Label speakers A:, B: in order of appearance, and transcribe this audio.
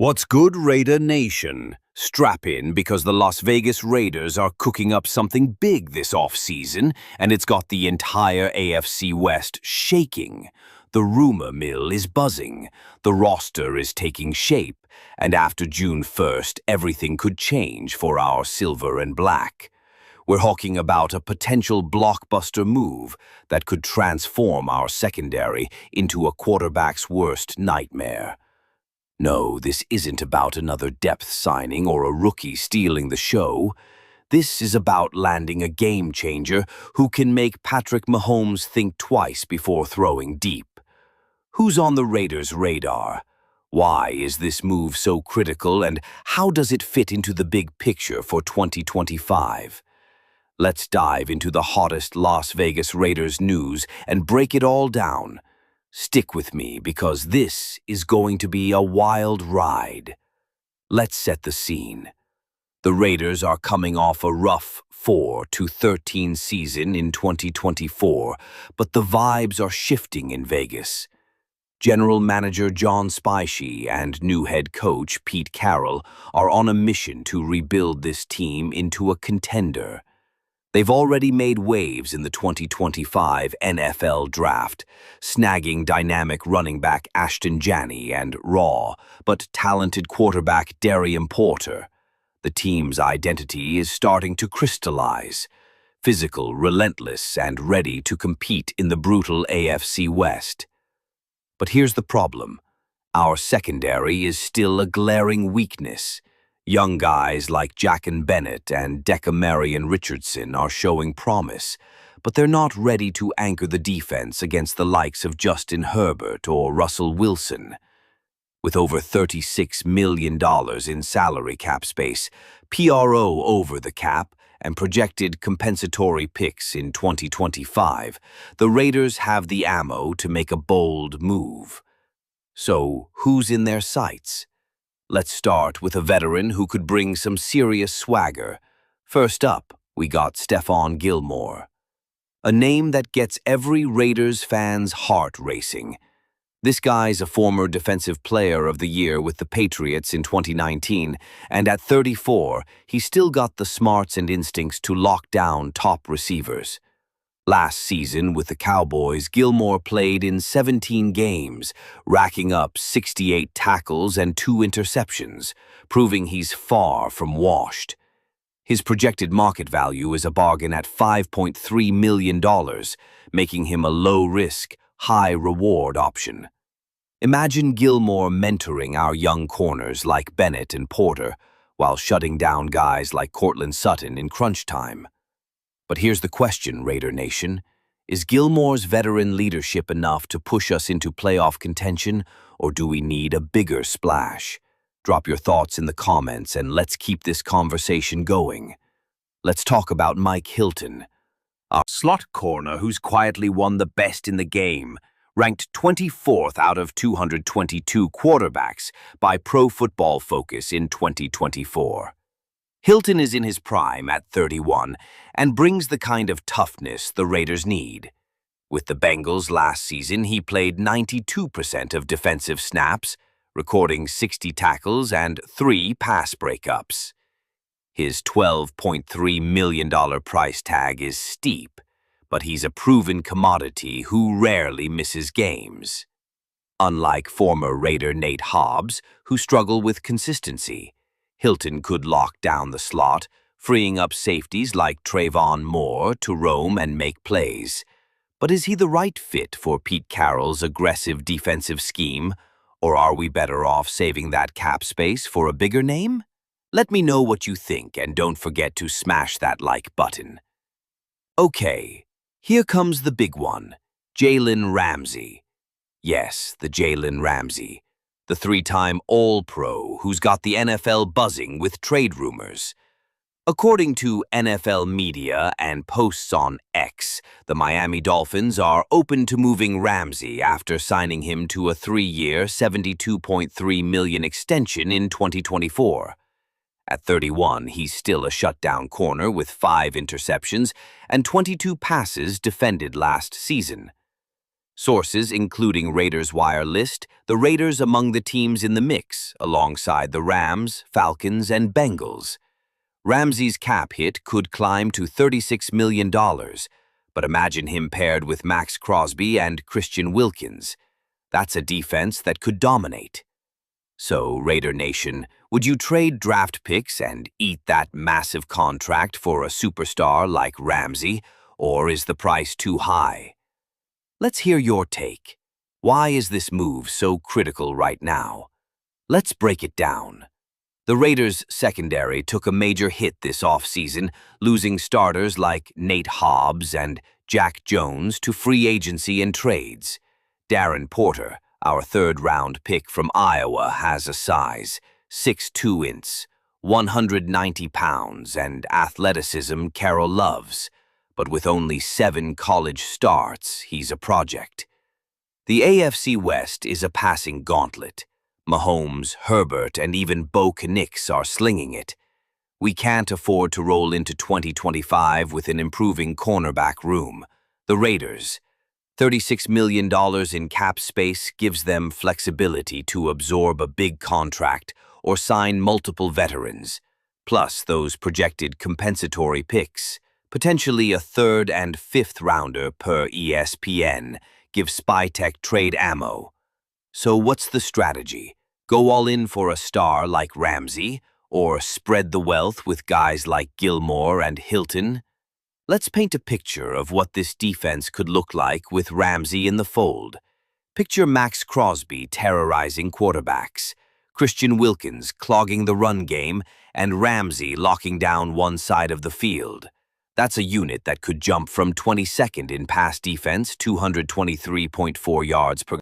A: What's good, Raider Nation? Strap in because the Las Vegas Raiders are cooking up something big this offseason, and it's got the entire AFC West shaking. The rumor mill is buzzing, the roster is taking shape, and after June 1st, everything could change for our silver and black. We're talking about a potential blockbuster move that could transform our secondary into a quarterback's worst nightmare. No, this isn't about another depth signing or a rookie stealing the show. This is about landing a game-changer who can make Patrick Mahomes think twice before throwing deep. Who's on the Raiders' radar? Why is this move so critical, and how does it fit into the big picture for 2025? Let's dive into the hottest Las Vegas Raiders news and break it all down. Stick with me because this is going to be a wild ride. Let's set the scene. The Raiders are coming off a rough 4-13 season in 2024, but the vibes are shifting in Vegas. General Manager John Spicey and new head coach Pete Carroll are on a mission to rebuild this team into a contender. They've already made waves in the 2025 NFL Draft, snagging dynamic running back Ashton Janney and raw but talented quarterback Darian Porter. The team's identity is starting to crystallize. Physical, relentless, and ready to compete in the brutal AFC West. But here's the problem. Our secondary is still a glaring weakness. Young guys like Jacken Bennett and Marion Richardson are showing promise, but they're not ready to anchor the defense against the likes of Justin Herbert or Russell Wilson. With over $36 million in salary cap space, PRO over the cap, and projected compensatory picks in 2025, the Raiders have the ammo to make a bold move. So, who's in their sights? Let's start with a veteran who could bring some serious swagger. First up, we got Stephon Gilmore. A name that gets every Raiders fan's heart racing. This guy's a former Defensive Player of the Year with the Patriots in 2019, and at 34, he's still got the smarts and instincts to lock down top receivers. Last season with the Cowboys, Gilmore played in 17 games, racking up 68 tackles and 2 interceptions, proving he's far from washed. His projected market value is a bargain at $5.3 million, making him a low-risk, high-reward option. Imagine Gilmore mentoring our young corners like Bennett and Porter, while shutting down guys like Courtland Sutton in crunch time. But here's the question, Raider Nation. Is Gilmore's veteran leadership enough to push us into playoff contention, or do we need a bigger splash? Drop your thoughts in the comments and let's keep this conversation going. Let's talk about Mike Hilton, a slot corner who's quietly won the best in the game, ranked 24th out of 222 quarterbacks by Pro Football Focus in 2024. Hilton is in his prime at 31 and brings the kind of toughness the Raiders need. With the Bengals last season, he played 92% of defensive snaps, recording 60 tackles and 3 pass breakups. His $12.3 million price tag is steep, but he's a proven commodity who rarely misses games. Unlike former Raider Nate Hobbs, who struggled with consistency, Hilton could lock down the slot, freeing up safeties like Trayvon Moore to roam and make plays. But is he the right fit for Pete Carroll's aggressive defensive scheme, or are we better off saving that cap space for a bigger name? Let me know what you think, and don't forget to smash that like button. Okay, here comes the big one, Jalen Ramsey. Yes, the Jalen Ramsey. The 3-time All-Pro who's got the NFL buzzing with trade rumors. According to NFL media and posts on X, the Miami Dolphins are open to moving Ramsey after signing him to a 3-year, $72.3 million extension in 2024. At 31, he's still a shutdown corner with 5 interceptions and 22 passes defended last season. Sources, including Raiders Wire, list the Raiders among the teams in the mix, alongside the Rams, Falcons, and Bengals. Ramsey's cap hit could climb to $36 million, but imagine him paired with Max Crosby and Christian Wilkins. That's a defense that could dominate. So, Raider Nation, would you trade draft picks and eat that massive contract for a superstar like Ramsey, or is the price too high? Let's hear your take. Why is this move so critical right now? Let's break it down. The Raiders' secondary took a major hit this offseason, losing starters like Nate Hobbs and Jack Jones to free agency and trades. Darren Porter, our third-round pick from Iowa, has a size 6'2" inch, 190 pounds, and athleticism Carroll loves. But with only 7 college starts, he's a project. The AFC West is a passing gauntlet. Mahomes, Herbert, and even Bo Nix are slinging it. We can't afford to roll into 2025 with an improving cornerback room. The Raiders, $36 million in cap space gives them flexibility to absorb a big contract or sign multiple veterans, plus those projected compensatory picks. Potentially a 3rd and 5th rounder per ESPN, give SpyTech trade ammo. So what's the strategy? Go all in for a star like Ramsey, or spread the wealth with guys like Gilmore and Hilton? Let's paint a picture of what this defense could look like with Ramsey in the fold. Picture Max Crosby terrorizing quarterbacks, Christian Wilkins clogging the run game, and Ramsey locking down one side of the field. That's a unit that could jump from 22nd in pass defense, 223.4 yards per